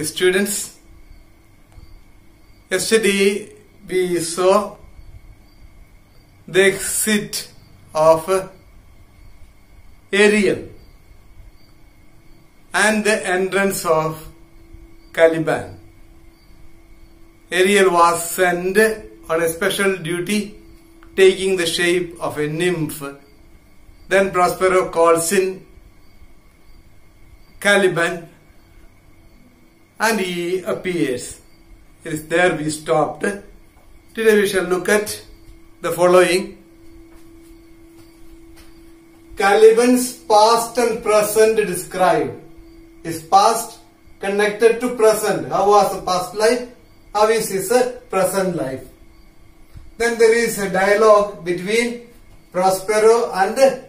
Students, yesterday we saw the exit of Ariel and the entrance of Caliban. Ariel was sent on a special duty, taking the shape of a nymph. Then Prospero calls in Caliban and he appears. It is there we stopped. Today we shall look at the following. Caliban's past and present described. His past connected to present. How was the past life? How is his present life? Then there is a dialogue between Prospero and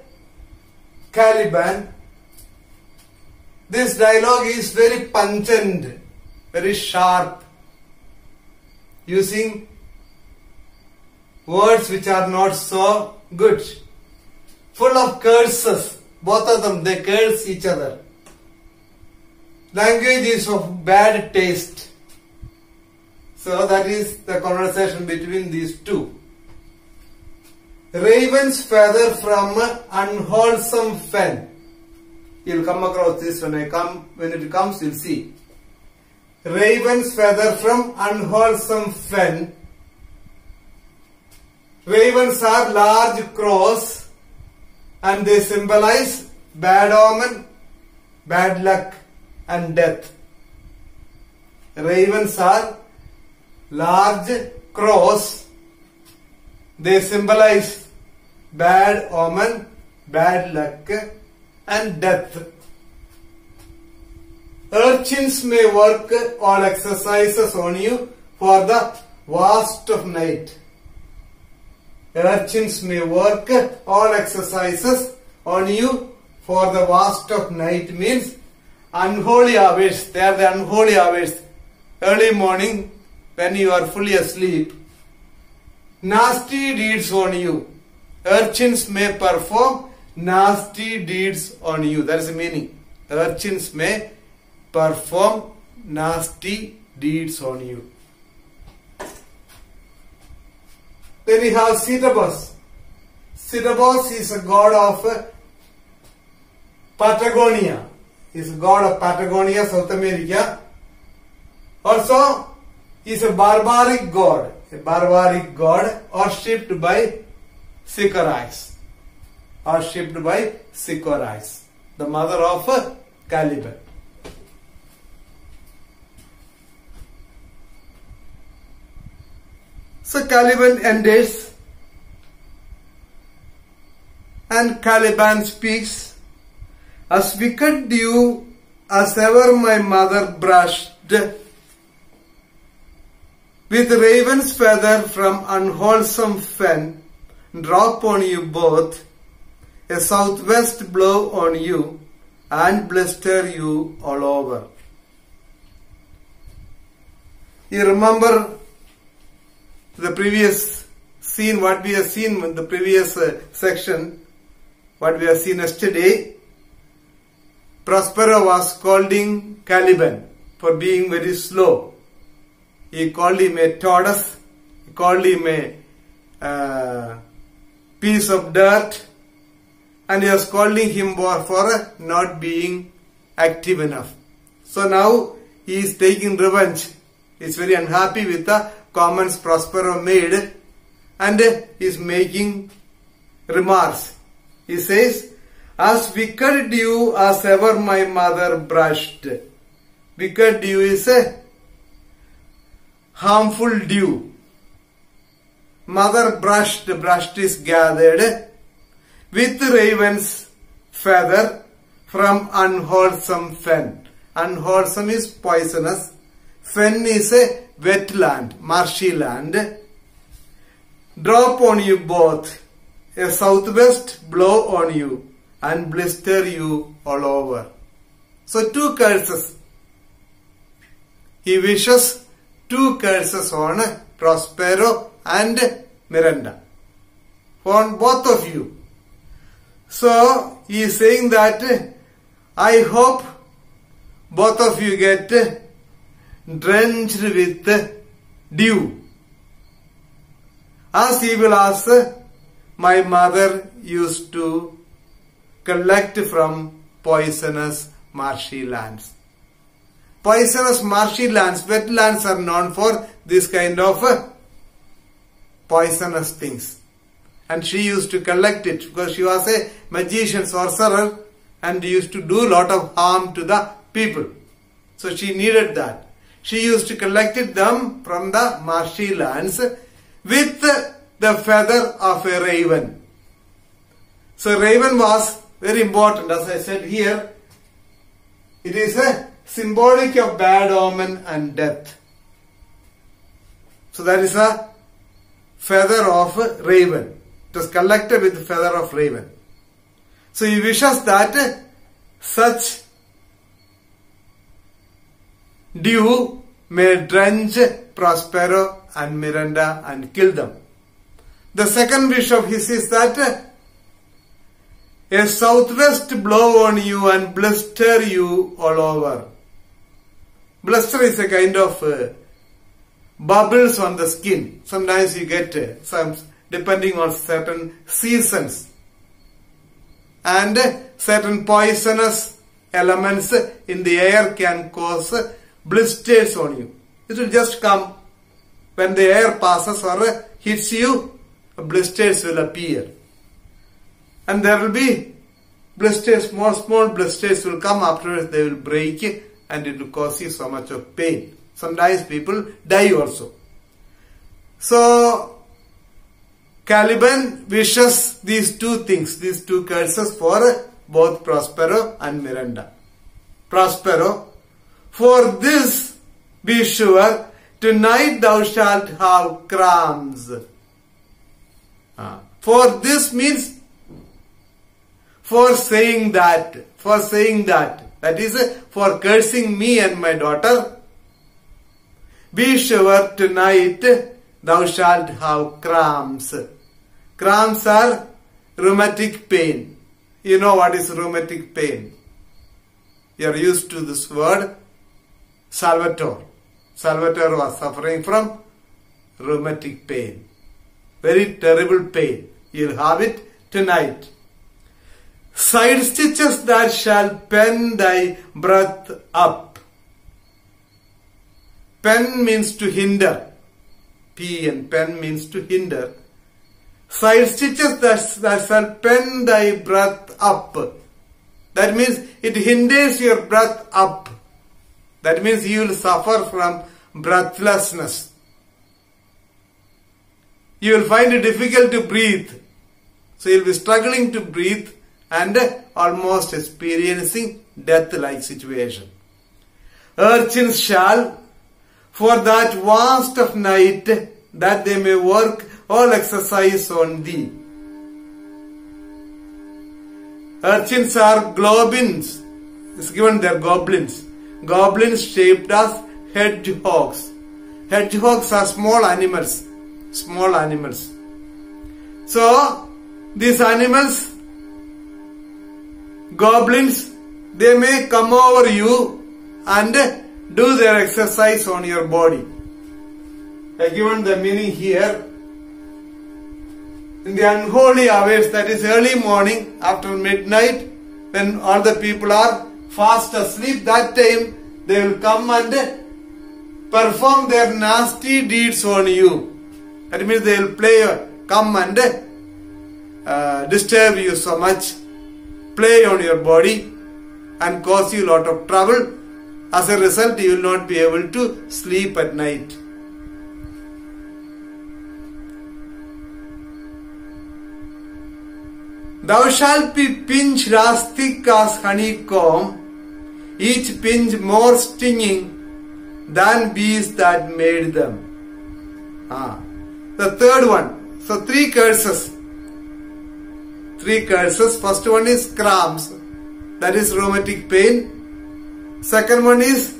Caliban. This dialogue is very pungent, very sharp, using words which are not so good, full of curses. Both of them, they curse each other. Language is of bad taste. So that is the conversation between these two. Ravens feather from unwholesome fen. You'll come across this when it comes, you'll see. Ravens feather from unwholesome fen. Ravens are large crows and they symbolize bad omen, bad luck and death. Ravens are large crows. They symbolize bad omen, bad luck and death. Urchins may work all exercises on you for the vast of night. Urchins may work all exercises on you for the vast of night means unholy hours. They are the unholy hours. Early morning when you are fully asleep. Nasty deeds on you. Urchins may perform nasty deeds on you. That is the meaning. Urchins may perform nasty deeds on you. Then we have Setebos. Setebos is a god of Patagonia. He is a god of Patagonia, South America. Also, he is a barbaric god. A barbaric god worshipped by Sycorax. Worshipped by Sycorax, the mother of Caliban. So Caliban enters and Caliban speaks. As wicked dew as ever my mother brushed, with raven's feather from unwholesome fen, drop on you both, a southwest blow on you, and blister you all over. You remember the previous scene, what we have seen in the previous section, what we have seen yesterday. Prospero was scolding Caliban for being very slow. He called him a tortoise, he called him a piece of dirt, and he was scolding him for not being active enough. So now he is taking revenge. He is very unhappy with the comments Prospero made and he is making remarks. He says, as wicked dew as ever my mother brushed. Wicked dew is a harmful dew. Mother brushed, brushed is gathered with raven's feather from unwholesome fen. Unwholesome is poisonous. Fen is a wetland, marshy land. Drop on you both, a southwest blow on you, and blister you all over. So two curses. He wishes two curses on Prospero and Miranda. On both of you. So he is saying that I hope both of you get drenched with dew. As evil as my mother used to collect from poisonous marshy lands. Poisonous marshy lands, wetlands are known for this kind of poisonous things. And she used to collect it because she was a magician, sorcerer, and used to do a lot of harm to the people. So she needed that. She used to collect them from the marshy lands with the feather of a raven. So raven was very important. As I said here, it is a symbolic of bad omen and death. So that is a feather of raven. It was collected with the feather of raven. So he wishes that such dew may drench Prospero and Miranda and kill them. The second wish of his is that a southwest blow on you and blister you all over. Blister is a kind of bubbles on the skin. Sometimes you get some, depending on certain seasons. And certain poisonous elements in the air can cause blisters on you. It will just come when the air passes or hits you, blisters will appear. And there will be blisters, small blisters will come, afterwards they will break and it will cause you so much of pain. Sometimes people die also. So Caliban wishes these two things, these two curses for both Prospero and Miranda. Prospero, for this be sure, tonight thou shalt have cramps. For this means for saying that, that is for cursing me and my daughter. Be sure tonight thou shalt have cramps. Cramps are rheumatic pain. You know what is rheumatic pain? You are used to this word, Salvatore. Salvatore was suffering from rheumatic pain. Very terrible pain. You'll have it tonight. Side stitches that shall pen thy breath up. Pen means to hinder. P and pen means to hinder. Side stitches that shall pen thy breath up. That means it hinders your breath up. That means you will suffer from breathlessness. You will find it difficult to breathe. So you will be struggling to breathe and almost experiencing death-like situation. Urchins shall, for that vast of night, that they may work all exercise on thee. Urchins are globins. It's given there goblins. Goblins shaped as hedgehogs. Hedgehogs are small animals. Small animals. So, these animals, goblins, they may come over you and do their exercise on your body. I have given the meaning here. In the unholy hours, that is early morning, after midnight, when all the people are fast asleep, that time they will come and perform their nasty deeds on you. That means they will come and disturb you so much, play on your body and cause you a lot of trouble. As a result, you will not be able to sleep at night. Thou shalt be pinched as thick as honeycomb, each pinch more stinging than bees that made them. The third one. So three curses. First one is cramps. That is rheumatic pain. Second one is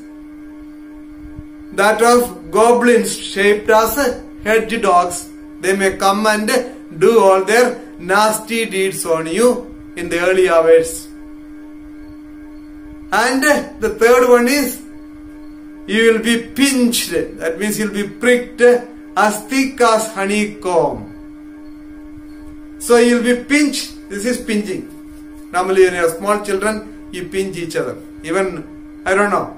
that of goblins shaped as hedgehogs. They may come and do all their nasty deeds on you in the early hours. And the third one is you will be pinched. That means you will be pricked as thick as honeycomb. So you will be pinched. This is pinching. Normally when you are small children, you pinch each other. Even, I don't know,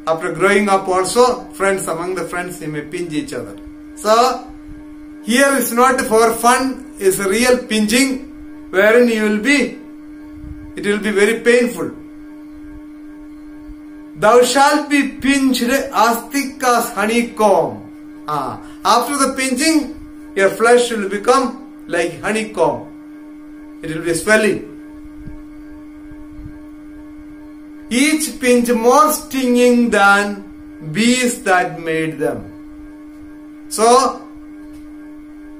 after growing up also, friends, among the friends, you may pinch each other. So, here is not for fun, it's a real pinching, wherein you will be, it will be very painful. Thou shalt be pinched as thick as honeycomb. After the pinching, your flesh will become like honeycomb. It will be swelling. Each pinch more stinging than bees that made them. So,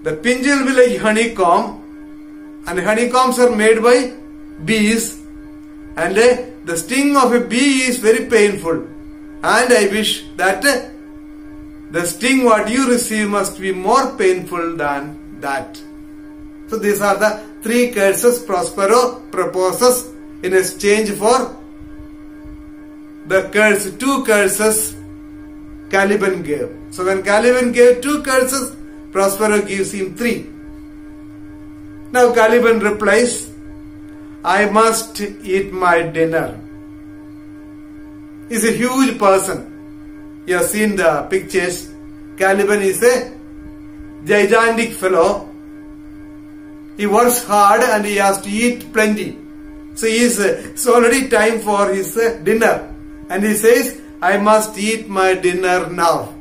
the pinch will be like honeycomb, and honeycombs are made by bees, and the sting of a bee is very painful. And I wish that the sting what you receive must be more painful than that. So these are the three curses Prospero proposes in exchange for the curse, two curses Caliban gave. So when Caliban gave two curses, Prospero gives him three. Now Caliban replies, I must eat my dinner. He's a huge person. You have seen the pictures. Caliban is a gigantic fellow. He works hard and he has to eat plenty. So it's already time for his dinner. And he says, I must eat my dinner now.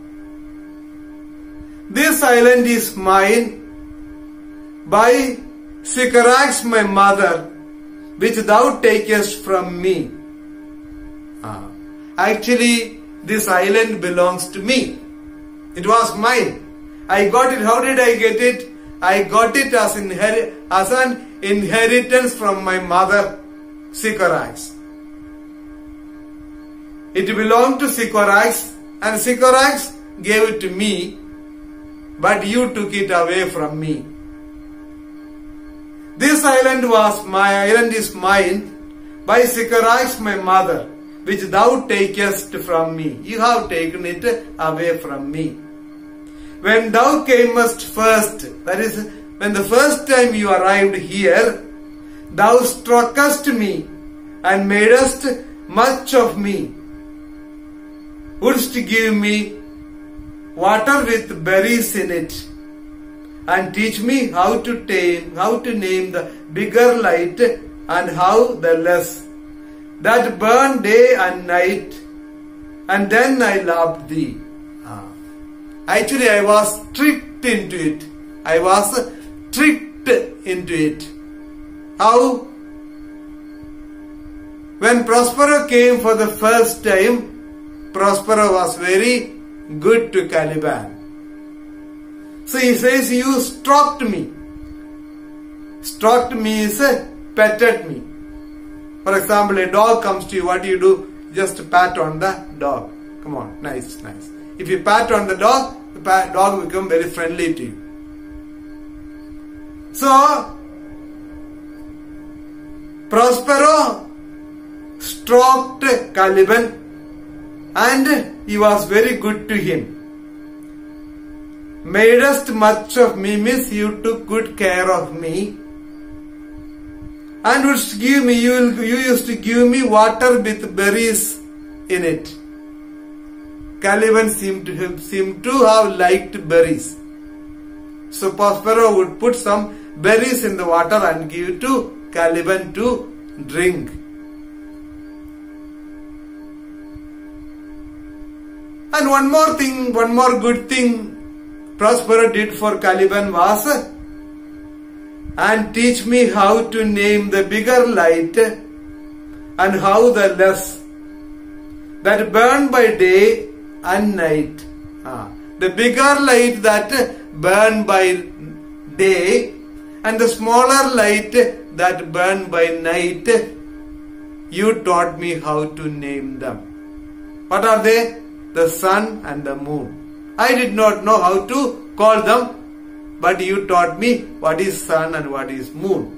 This island is mine by Sycorax my mother, which thou takest from me. Actually, this island belongs to me. It was mine. I got it. How did I get it? I got it as an inheritance from my mother, Sycorax. It belonged to Sycorax, and Sycorax gave it to me, but you took it away from me. This island is mine by Sycorax my mother, which thou takest from me. You have taken it away from me. When thou camest first, that is, when the first time you arrived here, thou struckest me and madest much of me. Wouldst give me water with berries in it, and teach me how to name the bigger light and how the less, that burn day and night, and then I loved thee. Actually, I was tricked into it. I was tricked into it. How? When Prospero came for the first time, Prospero was very good to Caliban. So he says, you stroked me. Stroked me is petted me. For example, a dog comes to you, what do? Just pat on the dog. Come on, nice, nice. If you pat on the dog will become very friendly to you. So, Prospero stroked Caliban, and he was very good to him. Madest much of me means you took good care of me. And would give me, you used to give me water with berries in it. Caliban seemed to have liked berries. So Prospero would put some berries in the water and give to Caliban to drink. And one more good thing Prospero did for Caliban was, and teach me how to name the bigger light and how the less, that burn by day and night. The bigger light that burn by day and the smaller light that burn by night, you taught me how to name them. What are they? The sun and the moon. I did not know how to call them, but you taught me what is sun and what is moon.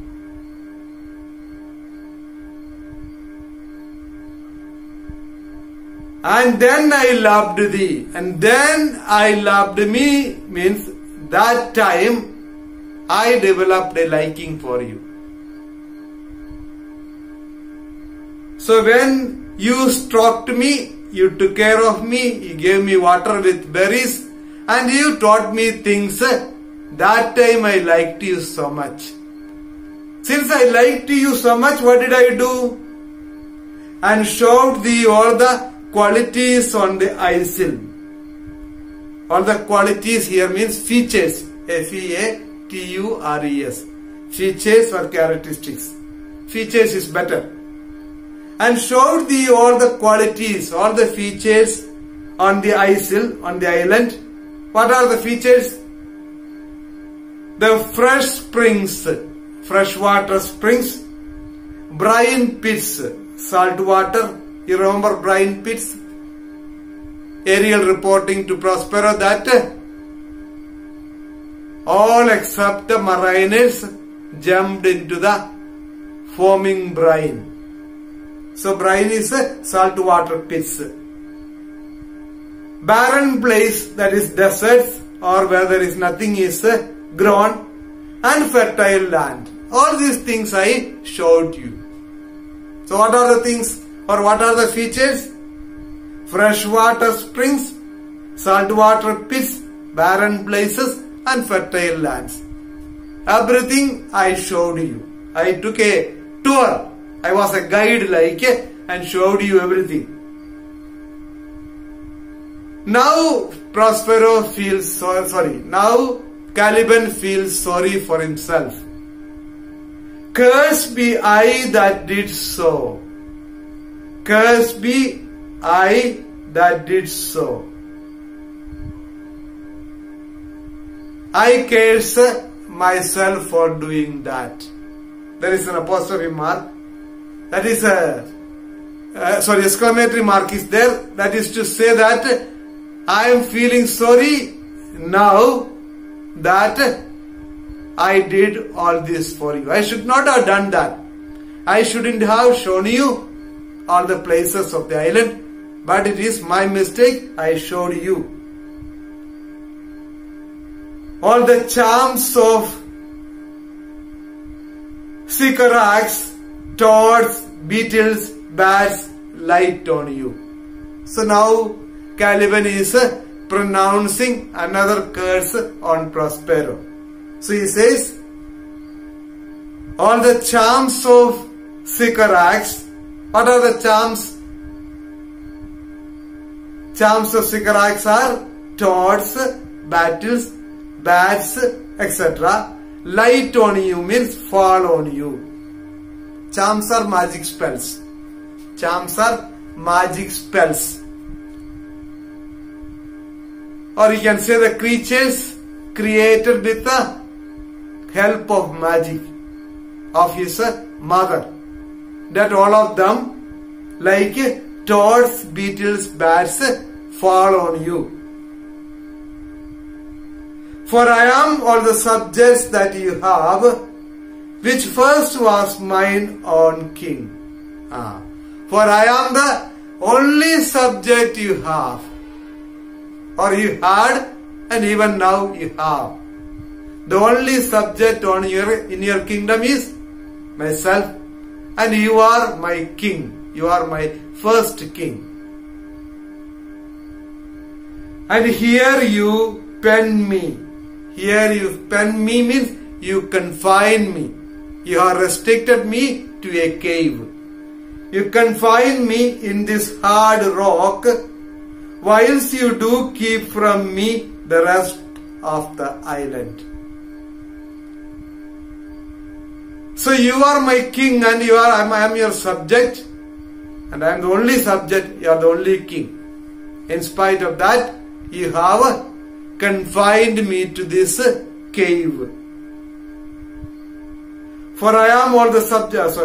And then I loved thee. And then I loved me means that time I developed a liking for you. So when you stroked me, you took care of me, you gave me water with berries, and you taught me things, that time I liked you so much. Since I liked you so much, what did I do? And showed thee all the qualities on the eye sill. All the qualities here means features. Features. Features or characteristics. Features is better. And showed thee all the qualities, all the features on the eye sill, on the island. What are the features? The fresh springs, freshwater springs, brine pits, salt water. You remember brine pits? Ariel reporting to Prospero that all except the mariners jumped into the foaming brine. So brine is salt water pits. Barren place, that is deserts or where there is nothing is grown, and fertile land. All these things I showed you. So what are the things or what are the features? Freshwater springs, saltwater pits, barren places and fertile lands. Everything I showed you. I took a tour. I was a guide and showed you everything. Now Prospero feels sorry. Now Caliban feels sorry for himself. Cursed be I that did so. Cursed be I that did so. I curse myself for doing that. There is an apostrophe mark. That is exclamatory mark is there. That is to say that I am feeling sorry now that I did all this for you. I should not have done that. I shouldn't have shown you all the places of the island, but it is my mistake. I showed you all the charms of Sycorax, toads, beetles, bats light on you. So now Caliban is pronouncing another curse on Prospero. So he says, all the charms of Sycorax. What are the charms? Charms of Sycorax are toads, beetles, bats, etc. Light on you means fall on you. Charms are magic spells. Charms are magic spells. Or you can say the creatures created with the help of magic of his mother. That all of them, like toads, beetles, bats, fall on you. For I am all the subjects that you have, which first was mine own king. For I am the only subject you have, or you had, and even now you have. The only subject in your kingdom is myself, and you are my king. You are my first king. And here you pen me. Here you pen me means you confine me. You have restricted me to a cave. You confine me in this hard rock, whilst you do keep from me the rest of the island. So you are my king and I am your subject, and I am the only subject, you are the only king. In spite of that, you have confined me to this cave. For I am all the subject,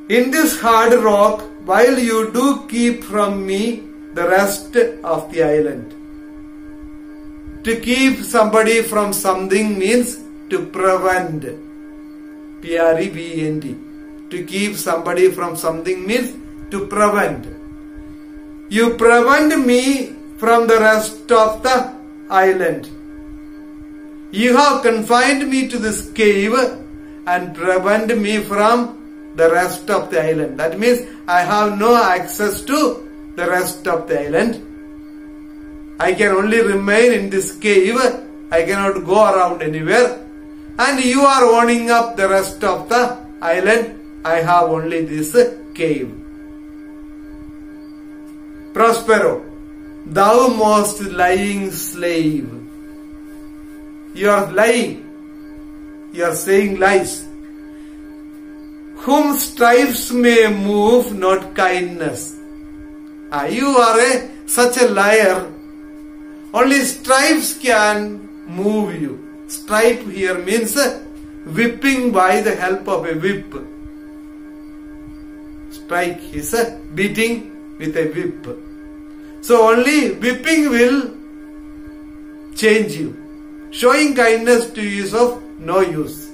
in this hard rock, while you do keep from me the rest of the island. To keep somebody from something means to prevent. Prevent. To keep somebody from something means to prevent. You prevent me from the rest of the island. You have confined me to this cave and prevent me from the rest of the island. That means I have no access to the rest of the island. I can only remain in this cave. I cannot go around anywhere. And you are owning up the rest of the island. I have only this cave. Prospero, thou most lying slave. You are lying. You are saying lies. Whom stripes may move, not kindness. You are such a liar. Only stripes can move you. Stripe here means whipping by the help of a whip. Strike is beating with a whip. So only whipping will change you. Showing kindness to you is of no use.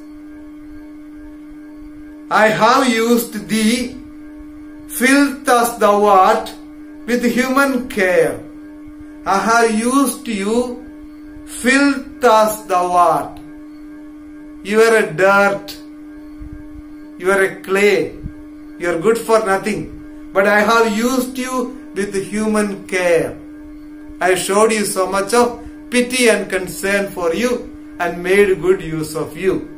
I have used thee, filth as thou art, with human care. I have used you, filth as thou art. You are a dirt. You are a clay. You are good for nothing. But I have used you with human care. I showed you so much of pity and concern for you and made good use of you.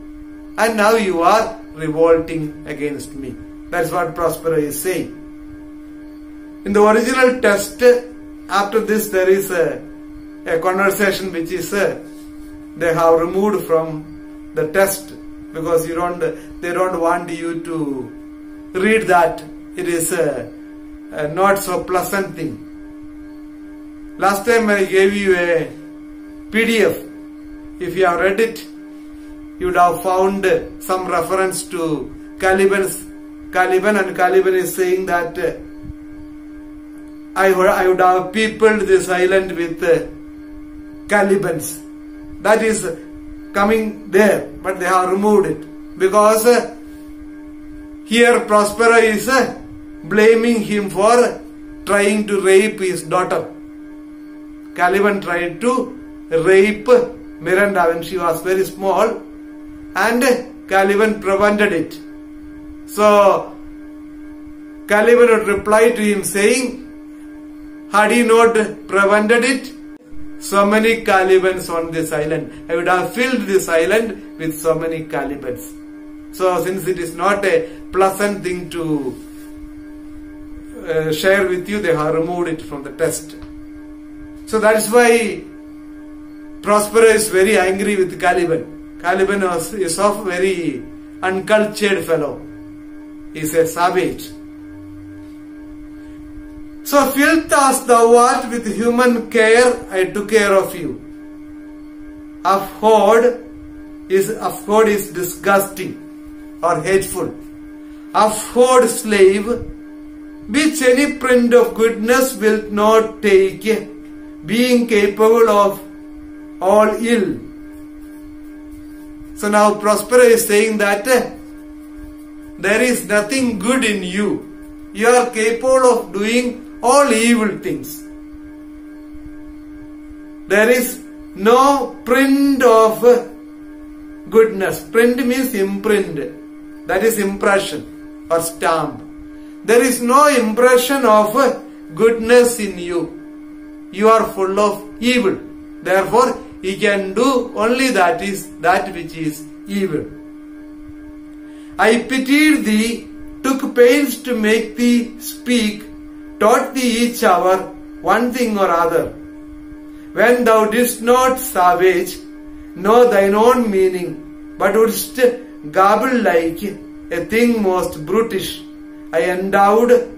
And now you are revolting against me. That's what Prospero is saying. In the original text, after this there is a conversation which is they have removed from the text because they don't want you to read that. It is a not so pleasant thing. Last time I gave you a PDF. If you have read it, you would have found some reference to Caliban, and Caliban is saying that I would have peopled this island with Calibans. That is coming there, but they have removed it because here Prospero is blaming him for trying to rape his daughter. Caliban tried to rape Miranda when she was very small, and Caliban prevented it. So Caliban would reply to him saying, had he not prevented it, so many Calibans on this island, I would have filled this island with so many Calibans. So since it is not a pleasant thing to share with you, they have removed it from the text. So that is why Prospero is very angry with Caliban. Caliban is a very uncultured fellow. He is a savage. So filth as thou art, with human care I took care of you. Abhorred is disgusting or hateful. Abhorred slave, which any print of goodness wilt not take, being capable of all ill. So now Prospero is saying that there is nothing good in you. You are capable of doing all evil things. There is no print of goodness. Print means imprint. That is impression or stamp. There is no impression of goodness in you. You are full of evil. Therefore, he can do only that which is evil. I pitied thee, took pains to make thee speak, taught thee each hour one thing or other. When thou didst not, savage, know thine own meaning, but wouldst gabble like a thing most brutish, I endowed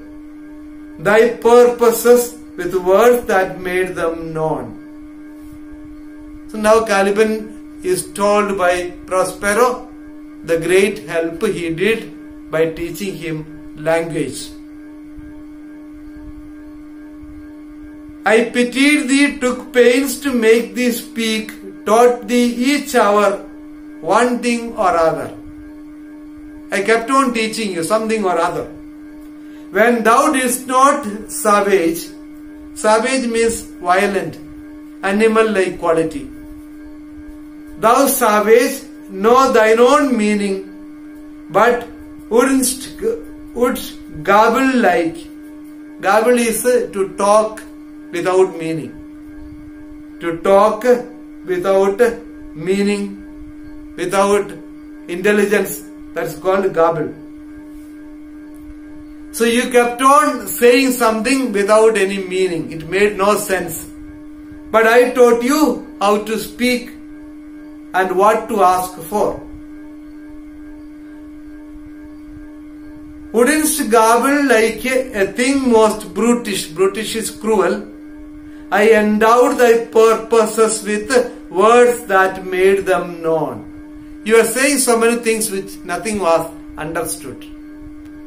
thy purposes with words that made them known. So now Caliban is told by Prospero the great help he did by teaching him language. I pitied thee, took pains to make thee speak, taught thee each hour one thing or other. I kept on teaching you something or other. When thou didst not savage, savage means violent, animal-like quality. Thou savage, know thine own meaning, but wouldst gabble like. Gabble is to talk without meaning. To talk without meaning, without intelligence, that's called gabble. So you kept on saying something without any meaning. It made no sense. But I taught you how to speak and what to ask for. Wouldn't gabble like a thing most brutish. Brutish is cruel. I endowed thy purposes with words that made them known. You are saying so many things which nothing was understood.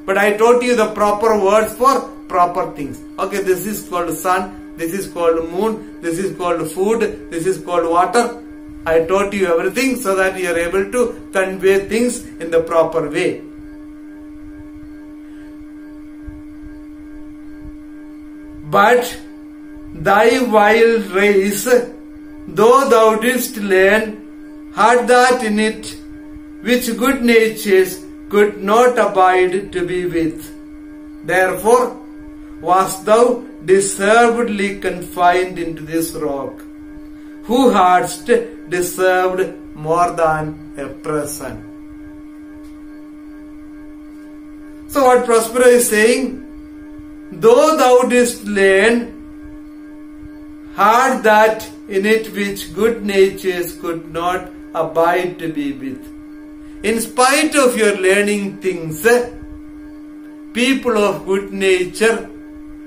But I taught you the proper words for proper things. Okay, this is called sun, this is called moon, this is called food, this is called water. I taught you everything so that you are able to convey things in the proper way. But thy wild race, though thou didst learn, had that in it which good natures could not abide to be with. Therefore wast thou deservedly confined into this rock, who hadst deserved more than a present. So what Prospero is saying, though thou didst learn, had that in it which good natures could not abide to be with. In spite of your learning things, people of good nature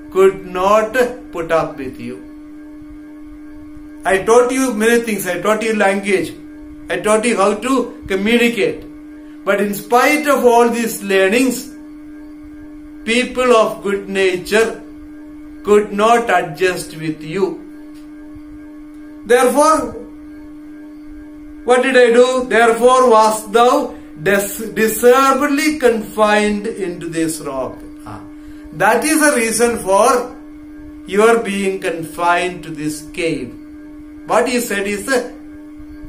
could not put up with you. I taught you many things. I taught you language. I taught you how to communicate. But in spite of all these learnings, people of good nature could not adjust with you. Therefore, what did I do? Therefore wast thou deservedly confined into this rock. That is the reason for your being confined to this cave. What you said is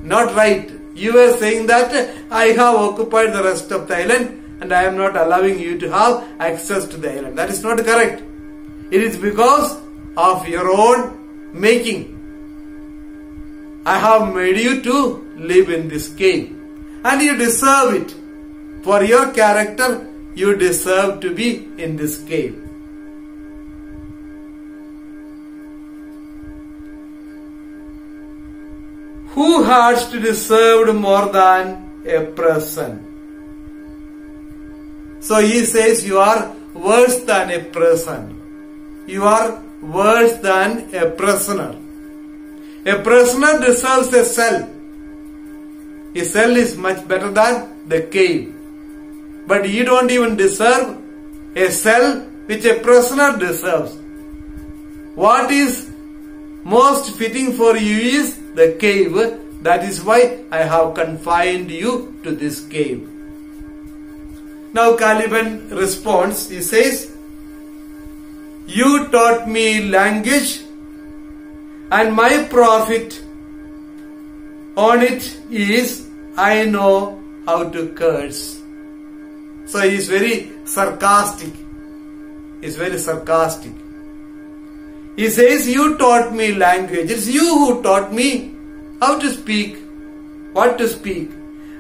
not right. You were saying that I have occupied the rest of the island and I am not allowing you to have access to the island. That is not correct. It is because of your own making. I have made you to live in this cave. And you deserve it. For your character, you deserve to be in this cave. Who hadst deserved more than a present? So he says you are worse than a person. You are worse than a prisoner. A prisoner deserves a cell. A cell is much better than the cave. But you don't even deserve a cell which a prisoner deserves. What is most fitting for you is the cave. That is why I have confined you to this cave. Now Caliban responds. He says, you taught me language, and my profit on it is I know how to curse. So he is very sarcastic. He is very sarcastic. He says, you taught me language. It's you who taught me how to speak, what to speak.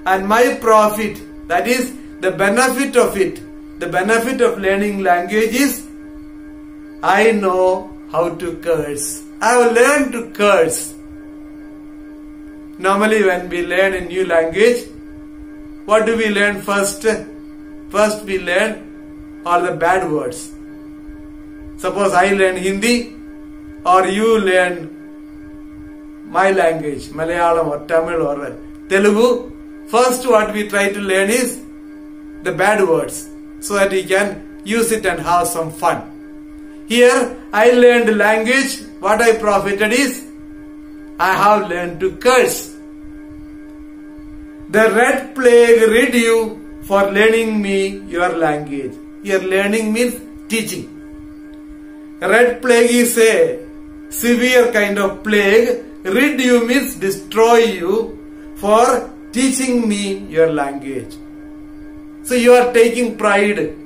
And my profit, that is the benefit of it, the benefit of learning language is I know how to curse. I have learned to curse. Normally when we learn a new language, what do we learn first? First we learn all the bad words. Suppose I learn Hindi or you learn my language, Malayalam or Tamil or Telugu. First what we try to learn is the bad words so that we can use it and have some fun. Here I learned language. What I profited is I have learned to curse. The red plague rid you for learning me your language. Here learning means teaching. Red plague is a severe kind of plague. Rid you means destroy you for teaching me your language. So you are taking pride,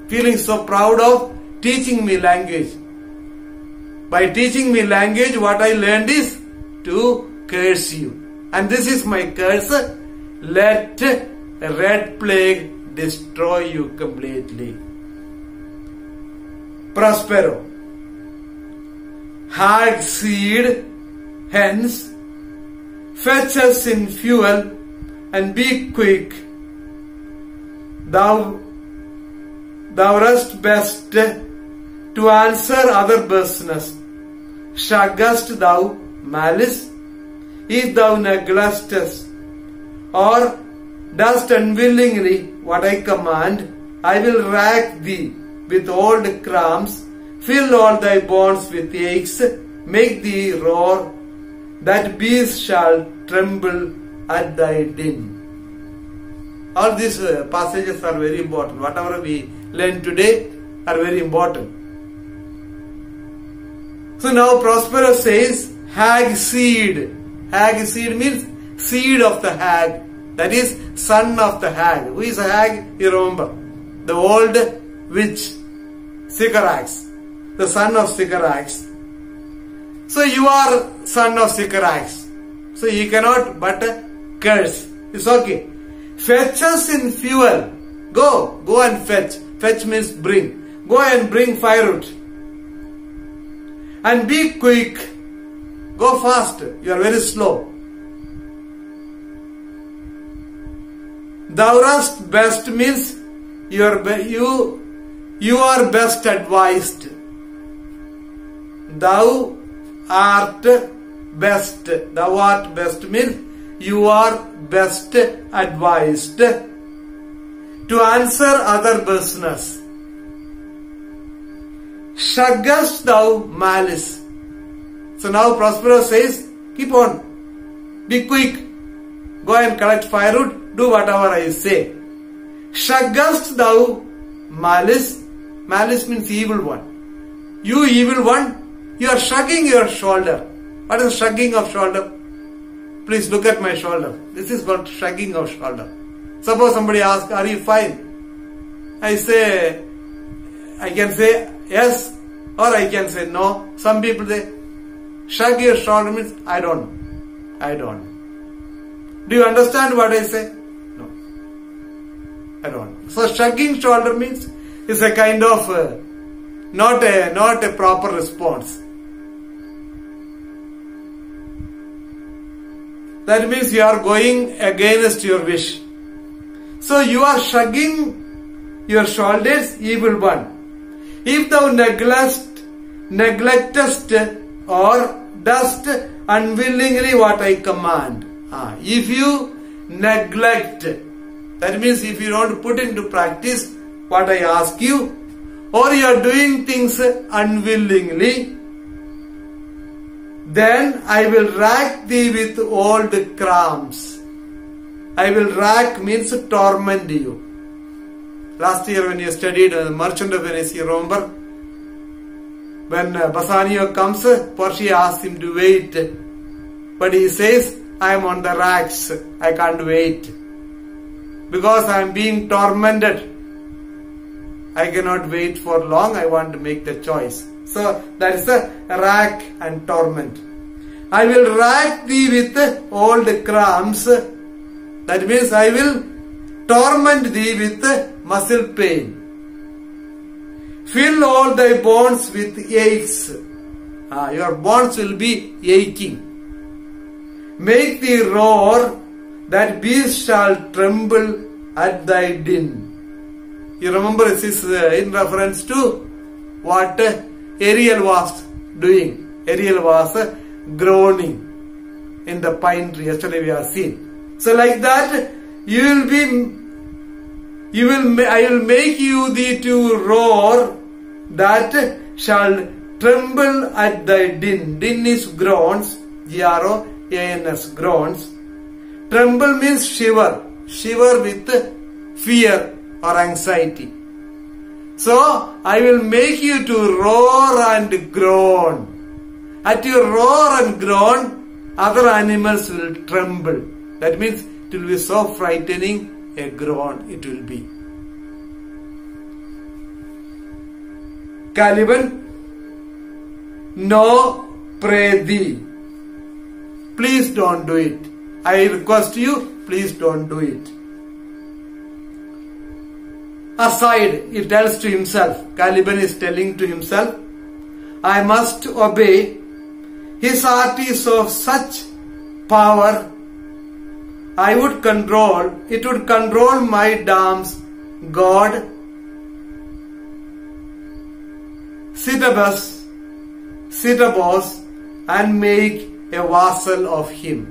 feeling so proud of teaching me language. By teaching me language, what I learned is to curse you. And this is my curse. Let red plague destroy you completely. Prospero. Hag seed, hence, fetch us in fuel and be quick. Thou rest best to answer other business. Shaggest thou malice? If thou neglectest or dost unwillingly what I command, I will rack thee with old cramps, fill all thy bones with aches, make thee roar, that beasts shall tremble at thy din. All these passages are very important. Whatever we learn today are very important. So now Prospero says, hag seed. Hag seed means seed of the hag. That is son of the hag. Who is a hag? You remember. The old witch, Sycorax. The son of Sycorax. So you are son of Sycorax. So you cannot but curse. It's okay. Fetch us in fuel. Go and fetch. Fetch means bring. Go and bring firewood. And be quick. Go fast. You are very slow. Thou art best means you are best advised. Thou art best. Thou art best means you are best advised to answer other business. Shaggest thou malice? So now Prospero says, keep on, be quick, go and collect firewood, do whatever I say. Shaggest thou malice? Malice means evil one. You evil one, you are shrugging your shoulder. What is shrugging of shoulder? Please look at my shoulder. This is called shrugging of shoulder. Suppose somebody asks, are you fine? I can say yes, or I can say no. Some people say, shrug your shoulder means I don't. Do you understand what I say? No. I don't. So shrugging shoulder means is a kind of not a proper response. That means you are going against your wish. So you are shrugging your shoulders, evil one. If thou neglectest or dost unwillingly what I command. If you neglect, that means if you don't put into practice what I ask you, or you are doing things unwillingly, then I will rack thee with old cramps. I will rack means torment you. Last year when you studied the Merchant of Venice, you remember? When Bassanio comes, Portia asks him to wait. But he says, I am on the racks. I can't wait. Because I am being tormented. I cannot wait for long. I want to make the choice. So that is the rack and torment. I will rack thee with old cramps. That means I will torment thee with muscle pain. Fill all thy bones with aches. Your bones will be aching. Make thee roar, that beasts shall tremble at thy din. You remember this is in reference to what Ariel was doing. Ariel was groaning in the pine tree. Yesterday we have seen. So like that, I will make you thee to roar, that shall tremble at thy din. Din is groans, G-R-O-A-N-S, groans. Tremble means shiver. Shiver with fear or anxiety. So I will make you to roar and groan. At your roar and groan, other animals will tremble. That means it will be so frightening, a groan it will be. Caliban, no, pray thee. Please don't do it. I request you, please don't do it. Aside, he tells to himself, Caliban is telling to himself, I must obey. His heart is of such power, it would control my dam's god, Ctebos, and make a vassal of him.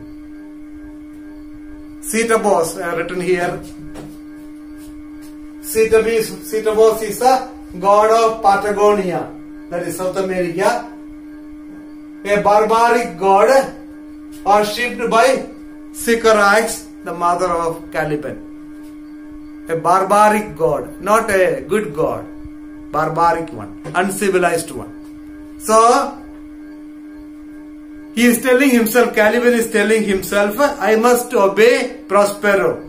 Ctebos, I have written here. Ctebos is a god of Patagonia, that is South America. A barbaric god worshipped by Sycorax, the mother of Caliban. A barbaric god, not a good god. Barbaric one, uncivilized one. So, he is telling himself, Caliban is telling himself, I must obey Prospero.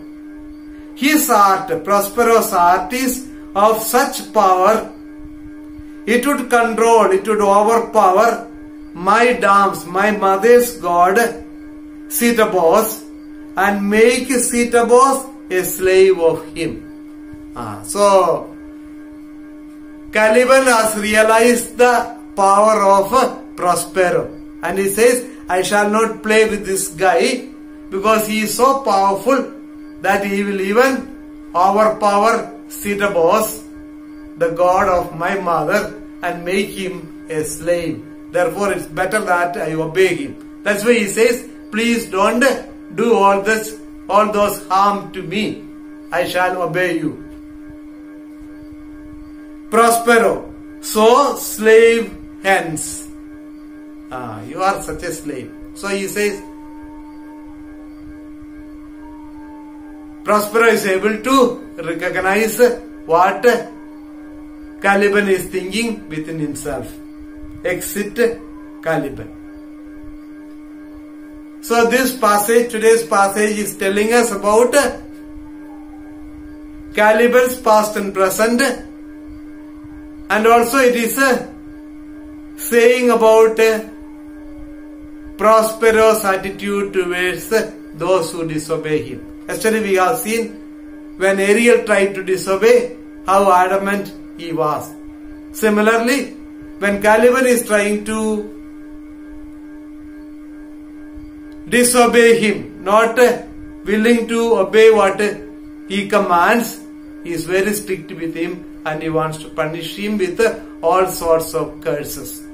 His heart, Prospero's heart is of such power, it would control, it would overpower my dams, my mother's god, Ctebos, and make Ctebos a slave of him. So, Caliban has realized the power of Prospero, and he says, I shall not play with this guy because he is so powerful that he will even overpower Ctebos, the god of my mother, and make him a slave. Therefore, it's better that I obey him. That's why he says, please don't do all those harm to me. I shall obey you. Prospero, so slave hence. You are such a slave. So he says, Prospero is able to recognize what Caliban is thinking within himself. Exit Caliban. So this passage, today's passage is telling us about Caliban's past and present, and also it is saying about Prospero's attitude towards those who disobey him. Yesterday we have seen when Ariel tried to disobey, how adamant he was. Similarly, when Caliban is trying to disobey him, not willing to obey what he commands, he is very strict with him and he wants to punish him with all sorts of curses.